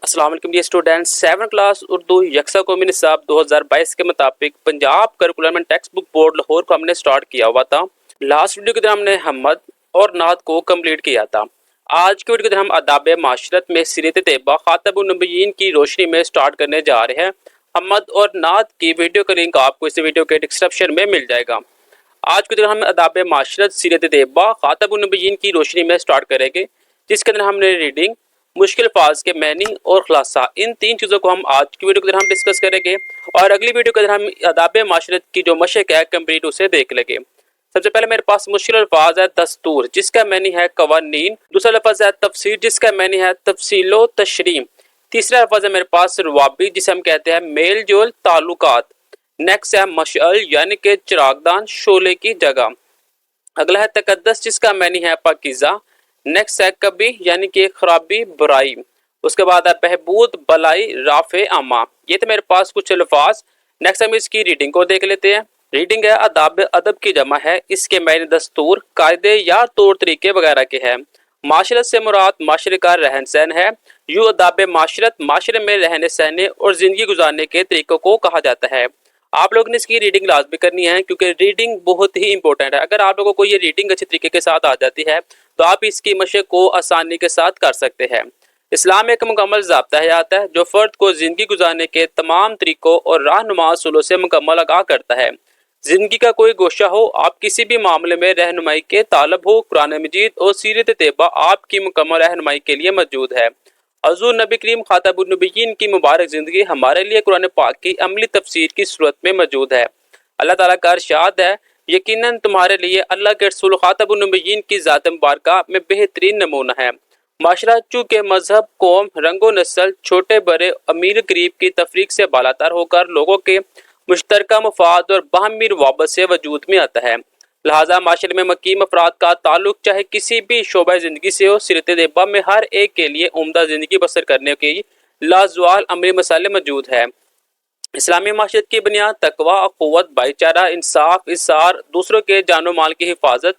अस्सलाम वालेकुम dear students. 7 class Urdu यकसा कौमी निसाब 2022 के मुताबिक Punjab curriculum and text book board Lahore को हमने स्टार्ट किया हुआ था। लास्ट वीडियो के अंदर हमने हम्मद और नात को कंप्लीट किया था। आज के वीडियो के अंदर हम अदाब माशरत में सीरत तैयबा खातमुन नबिय्यीन की रोशनी में स्टार्ट करने जा रहे हैं। हम्मद और नात की वीडियो का लिंक आपको इस वीडियो के डिस्क्रिप्शन में मिल जाएगा। आज के दिन हम अदाब माशरत सीरत तैयबा खातमुन नबिय्यीन की रोशनी में स्टार्ट करेंगे, जिसके अंदर हमने रीडिंग, मुश्किल अल्फाज के मीनिंग और खुलासा, इन तीन चीज़ों को हम आज की वीडियो के अंदर हम डिस्कस करेंगे और अगली वीडियो के अंदर हम अदाब माशरत की जो मशक है कंप्लीट उसे देख लेंगे। सबसे पहले मेरे पास मुश्किल अल्फाज है दस्तूर, जिसका मैनी है कवानीन। दूसरा लफ्ज़ है तफसीर, जिसका मैनी है तफसीलो तशरीम। तीसरा लफ्ज़ है मेरे पास रवाबी, जिसे हम कहते हैं मेल जोल ताल्लुकात। नेक्स्ट है मशअल, यानी कि चिरागदान, शोले की जगह। अगला है तकद्दस, जिसका मैनी है पाकीज़ा। नेक्स्ट है कभी, यानी कि खराबी, बुराई। उसके बाद है बहबूद, भलाई, राफे आमा। ये तो मेरे पास कुछ अल्फाज। नेक्स्ट हम इसकी रीडिंग को देख लेते हैं। रीडिंग है अदाब, अदब की जमा है, इसके मैंने दस्तूर, कायदे या तौर तरीके वगैरह के हैं। माशरत से मुराद माशरे का रहन सहन है। यूँ अदाब माशरत माशरे में रहने सहने और ज़िंदगी गुजारने के तरीक़ों को कहा जाता है। आप लोगों ने इसकी रीडिंग लाजमी करनी है, क्योंकि रीडिंग बहुत ही इंपॉर्टेंट है। अगर आप लोगों को ये रीडिंग अच्छे तरीके के साथ आ जाती है तो आप इसकी मशक को आसानी के साथ कर सकते हैं। इस्लाम एक मुकम्मल ज़ाब्ता हयात है जो फ़र्द को ज़िंदगी गुजारने के तमाम तरीक़ों और रहनुमा असूलों से मुकम्मल आगाह करता है। ज़िंदगी का कोई गोशा हो, आप किसी भी मामले में रहनुमाई के तालब हो, कुरान मजीद और सीरत तैयबा आपकी मुकम्मल रहनुमाई के लिए मौजूद है। हज़ूर नबी करीम खातमुन नबिय्यीन की मुबारक ज़िंदगी हमारे लिए कुरान पाक की अमली तफसीर की सूरत में मौजूद है। अल्लाह ताला का इरशाद है, यकीनन तुम्हारे लिए अल्लाह के रसूल खातमुन नबिय्यीन की ज़ात मुबारका में बेहतरीन नमूना है। माशरा चूँकि मजहब, कौम, रंगो नस्ल, छोटे बड़े, अमीर गरीब की तफरीक से बालातर होकर लोगों के मुश्तरका मफाद और बाहमी रवाबत से वजूद में आता है। लिहाजा माशरे में मकीम अफराद का ताल्लुक चाहे किसी भी शोबा ज़िंदगी से हो, सीरत तैयबा में हर एक के लिए उम्दा ज़िंदगी बसर करने की लाजवाल अमली मसाले मौजूद है। इस्लामी माशरत की बुनियाद तकवा, अखुवत, भाईचारा, इंसाफ, इसार, दूसरों के जानो माल की हिफाजत,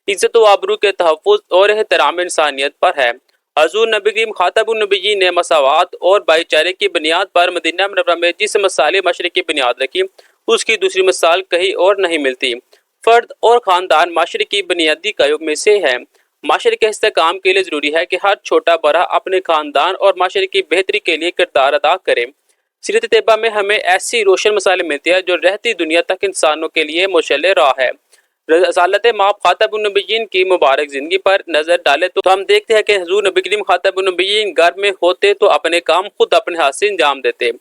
इज्जत व आबरू के तहफ़्फ़ुज़ और एहतराम इंसानियत पर है। हज़ूर नबी करीम खातमुन नबिय्यीन ने मसावात और भाईचारे की बुनियाद पर मदीना मुनव्वरा में जिस मसाले माशरे की बुनियाद रखी, उसकी दूसरी मिसाल कहीं और नहीं मिलती। फ़र्द और ख़ानदान माशरे की बुनियादी कायों में से है। माशरे के इस्तेहकाम के लिए ज़रूरी है कि हर छोटा बड़ा अपने ख़ानदान और माशरे की बेहतरी के लिए किरदार अदा करे। सीरत तैयबा में हमें ऐसी रोशन मिसालें मिलती है जो रहती दुनिया तक इंसानों के लिए मुशल्ले राह है। रसालत माप खातमुन नबिय्यीन की मुबारक ज़िंदगी पर नज़र डालें तो हम देखते हैं कि हज़ूर नबी करीम खातमुन नबिय्यीन घर में होते तो अपने काम खुद अपने हाथ से अंजाम देते।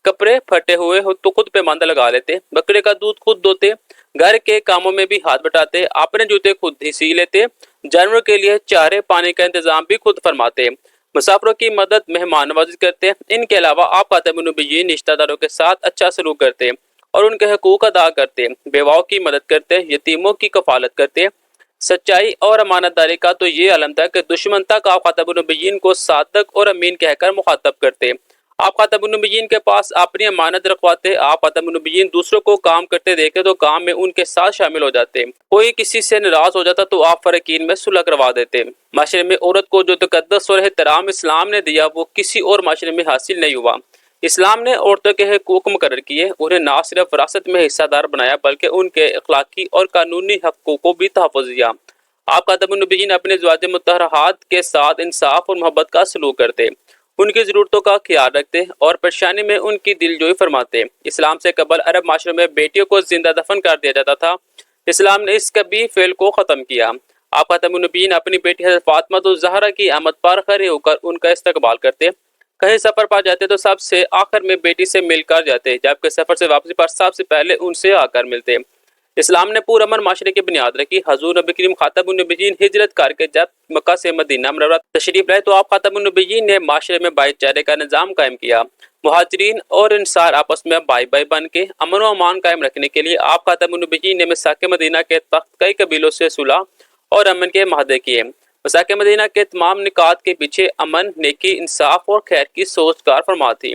कपड़े फटे हुए हो तो खुद पैमाना लगा लेते, बकरे का दूध खुद दोते, घर के कामों में भी हाथ बटाते, अपने जूते खुद ही सी लेते, जानवरों के लिए चारे पानी का इंतजाम भी खुद फरमाते, मुसाफिरों की मदद, मेहमान नवाजी करते। इनके अलावा आप खातमुन नबिय्यीन रिश्तेदारों के साथ अच्छा सलूक करते और उनके हकूक अदा करते, बेवाओं की मदद करते, यतीमों की कफालत करते। सच्चाई और अमानतदारी का तो ये अलम था कि दुश्मन तक आप खातमुन नबिय्यीन को सादक और अमीन कहकर मुखातब करते। आप खातमुन नबिय्यीन के पास अपनी अमानत रखवाते। आप खातमुन नबिय्यीन दूसरों को काम करते देखे तो काम में उनके साथ शामिल हो जाते। कोई किसी से नाराज हो जाता तो आप फरकीन में सुलह करवा देते। माशरे में औरत को जो तकद्दस और एहतराम इस्लाम ने दिया वो किसी और माशरे में हासिल नहीं हुआ। इस्लाम ने औरतों के हकूक मुकर्रर किए, उन्हें ना सिर्फ विरासत में हिस्सेदार बनाया बल्कि उनके अखलाकी और कानूनी हकूक को भी तहफ़्फ़ुज़ दिया। आप खातमुन नबिय्यीन अपने ज़वाज मुतहहरात के साथ इंसाफ और मोहब्बत का सलूक करते, उनकी ज़रूरतों का ख्याल रखते और परेशानी में उनकी दिलजोई फरमाते। इस्लाम से कबल अरब माशरे में बेटियों को जिंदा दफन कर दिया जाता था। इस्लाम ने इस कबीह फेल को ख़त्म किया। आप खातमुन नबिय्यीन अपनी बेटी हज़रत फ़ातिमा ज़हरा की आमद पर खड़े होकर उनका इस्तकबाल करते। कहीं सफ़र पर जाते तो सबसे आखिर में बेटी से मिलकर जाते, जबकि सफ़र से वापसी पर सबसे पहले उनसे आकर मिलते। इस्लाम ने पुरअमन माशरे की बुनियाद रखी। हज़ूर नबी करीम खातमुन नबिय्यीन हिजरत करके जब मक्का से मदीना मुनव्वरा तशरीफ लाए तो आप खातमुन नबिय्यीन ने माशरे में भाईचारे का निज़ाम कायम किया। मुहाजिरीन और इंसार आपस में भाई भाई बन के अमन व अमान कायम रखने के लिए आप खातमुन नबिय्यीन ने मिसाक मदीना के तख्त कई कबीलों से सुलह और अमन के माहदे किए। मिसाक मदीना के तमाम निकात के पीछे अमन, नेकी, इंसाफ और खैर की सोच कार फरमा थी।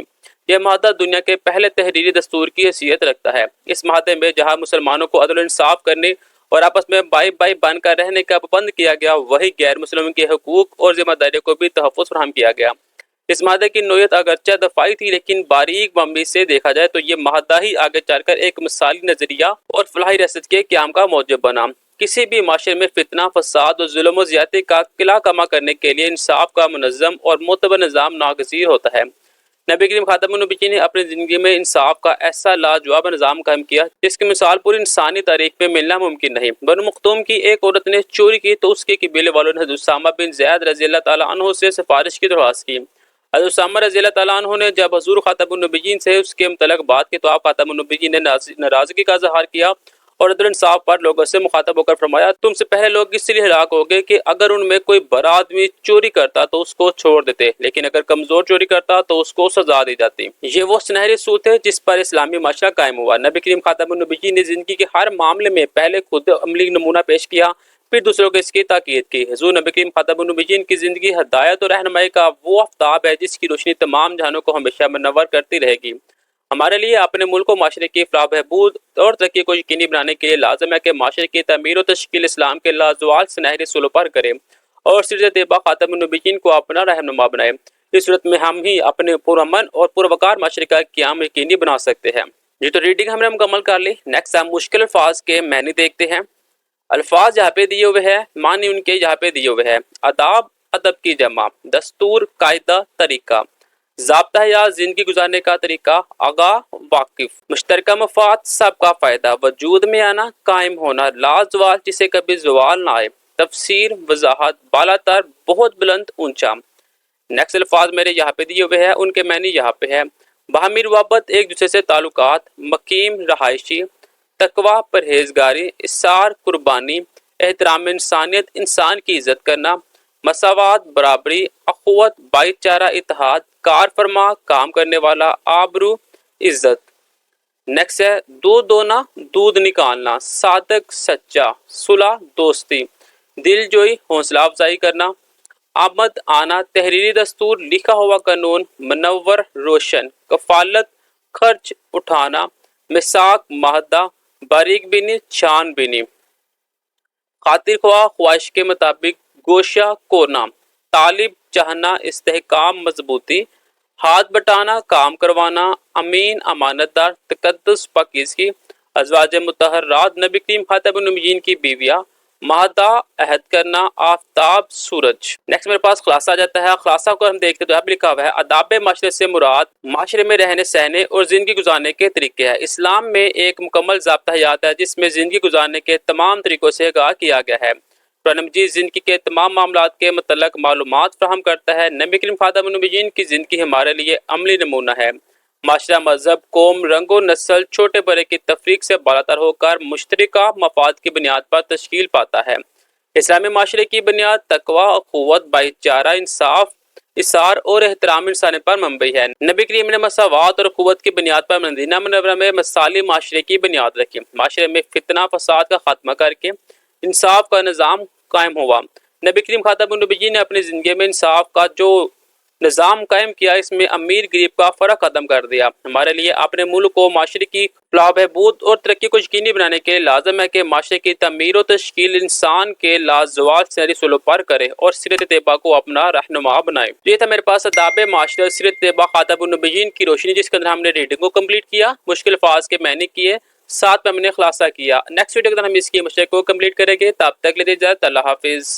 यह माहदा दुनिया के पहले तहरीरी दस्तूर की हैसियत रखता है। इस माहदे में जहाँ मुसलमानों को अदल इंसाफ करने और आपस में भाई भाई बनकर रहने का पाबंद किया गया, वही गैर मुस्लिम के हकूक और जिम्मेदारियों को भी तहफ़्फ़ुज़ फराहम किया गया। इस मादे की नोयत अगरचे दफाई थी, लेकिन बारीक बमरी से देखा जाए तो ये मादा ही आगे चलकर एक मिसाली नजरिया और फलाही रसद के क्याम का मौजब बना। किसी भी माशरे में फितना, फसाद और जुल्म और ज्यादती का किला कमा करने के लिए इंसाफ का मुनज़्ज़म और मोतबर निज़ाम नागज़ीर होता है। नबी करीम खातमुन नबीयीन ने अपनी ज़िंदगी में इंसाफ का ऐसा लाजवाब निज़ाम कायम किया जिसकी मिसाल पूरी इंसानी तारीख में मिलना मुमकिन नहीं। बनु मख्तूम की एक औरत ने चोरी की तो उसके कबीले वालों ने हज़रत उसामा बिन ज़ैद रज़ी अल्लाह तआला अन्हु से सिफारिश की दरख्वास्त की। हज़रत उसामा रज़ी अल्लाह तआला अन्हु ने जब हुज़ूर खातमुन नबीयीन से उसके मुतल्लिक़ बात की तो आप खातमुन नबीयीन ने नाराज़गी का इज़हार किया और अदल इंसाफ पर लोगों से मुखातब होकर फरमाया, तुमसे पहले लोग इसलिए हलाक हो गए कि अगर उनमें कोई बड़ा आदमी चोरी करता तो उसको छोड़ देते, लेकिन अगर कमजोर चोरी करता तो उसको सजा दी जाती। ये वो सुनहरी सूत है जिस पर इस्लामी माशरा कायम हुआ। नबी करीम खातमुन नबीयीन ने जिंदगी के हर मामले में पहले खुद अमली नमूना पेश किया, फिर दूसरों को इसकी ताकीद की। हुज़ूर नबी करीम खातमुन नबीयीन की जिंदगी हदायत और रहनुमाई का वो आफ्ताब है जिसकी रोशनी तमाम जहानों को हमेशा मुनव्वर करती रहेगी। हमारे लिए अपने मुल्क और माशरे की फलाह बहबूद और तरक्की को यकीनी बनाने के लिए लाजम है कि माशरे की तमीर और तश्कील इस्लाम के लाजवाल सुनहरे सूलों पर करें और सीरत तैयबा खातमुन नबीयीन को अपना रहनुमा बनाएं। इस सूरत में हम ही अपने पुरअमन और पुरवकार माशरे का क़याम यकीनी बना सकते हैं। जी तो रीडिंग हमने मुकम्मल कर ली। नेक्स्ट हम मुश्किल अल्फाज के मैनी देखते हैं। अल्फाज यहाँ पे दिए हुए हैं, मानी उनके यहाँ पे दिए हुए हैं। अदाब, अदब की जमा, दस्तूर, कायदा, तरीका, ज़ाब्ता या जिंदगी गुजारने का तरीका, आगा, वाकिफ, मुश्तरका मफाद, सबका फ़ायदा, वजूद में आना, कायम होना, लाजवाल जिसे कभी ज़वाल ना आए, तफसीर, वजाहत, बालातर, बहुत बुलंद, ऊंचा। नेक्स्ट अल्फाज मेरे यहाँ पे दिए हुए हैं, उनके मैंने यहाँ पे है। बाहमी रुआबत, एक दूसरे से ताल्लुकात, मकीम, रहायशी, तकवा, परहेजगारी, इसार, कुर्बानी, एहतराम इंसानियत, इंसान की इज्जत करना, मसावात, बराबरी, अखुवत, भाईचारा, इत्तेहाद, कार फरमा, काम करने वाला, आबरू, इज्जत। नेक्स्ट है दूध दोना, दूध निकालना, सादक, सच्चा, सुलह, दोस्ती, दिलजोई, हौसला अफजाई करना, आमद, आना, तहरीरी दस्तूर, लिखा हुआ कानून, मनव्वर, रोशन, कफालत, खर्च, उठाना, मिसाक, माहदा, बारीक बीनी, छान बीनी, खातिर ख्वाह, ख्वाहिश के मुताबिक, गोशा, कोना, तालिब, चाहना, इस्तेहकाम, मजबूती, हाथ बटाना, काम करवाना, अमीन, अमानतदार, तकद्दुस, पाकीज़गी, अज़वाज मुतहर्रात, नबी करीम खातमुन नबीयीन की बीवियाँ, मादा, अहद करना, आफ्ताब, सूरज। नेक्स्ट मेरे पास खुलासा आ जाता है। खुलासा को हम देखते तो यहाँ लिखा हुआ है, अदाब माशरे से मुराद माशरे में रहने सहने और ज़िंदगी गुजारने के तरीके हैं। इस्लाम में एक मुकम्मल ज़ाब्ता हयात है जिसमें ज़िंदगी गुजारने के तमाम तरीक़ों से आगाह किया गया है। कुरान मजीद ज़िंदगी के तमाम मामलात के मतलब मालूमात फराहम करता है। नबी करीम खातमुन नबीयीन की ज़िंदगी हमारे लिए अमली नमूना है। माशरा, मजहब, कौम, रंगो, नस्ल, छोटे बड़े की तफरीक से बालातर होकर मुश्तरका मफाद की बुनियाद पर तश्कील पाता है। इस्लामी माशरे की बुनियाद तकवा, अखुवत, भाईचारा, इंसाफ, इसार और एहतराम इंसानियत पर मबनी है। नबी करीम ने मसावात और अखुवत की बुनियाद पर मदीना मुनव्वरा में मसाली माशरे की बुनियाद रखी। माशरे में फितना फसाद का खात्मा करके इंसाफ का निज़ाम कायम हुआ। नबी करीम खातमुन नबीयीन ने अपनी ज़िंदगी में इंसाफ का जो निज़ाम कायम किया, इसमें अमीर गरीब का फ़र्क ख़त्म कर दिया। हमारे लिए अपने मुल्क को माशरे की फलाह बहबूद और तरक्की को यकीनी बनाने के लिए लाजम है कि माशरे की तमीर और तश्कील इंसान के लाजवाल सुनहरी सूलों पर करे और सीरत तैयबा को अपना रहनुमा बनाए। ये था मेरे पास अदाब माशरे सीरत तैयबा खातमुन नबीयीन की रोशनी, जिसके अंदर हमने रीडिंग को कम्प्लीट किया, मुश्किल अल्फाज के मैंने किए, साथ में हमने खुलासा किया। नेक्स्ट वीडियो के अंदर हम इसकी मशरे को कम्प्लीट करेंगे। तब तक लेते इजाज़त, अल्लाह हाफिज़।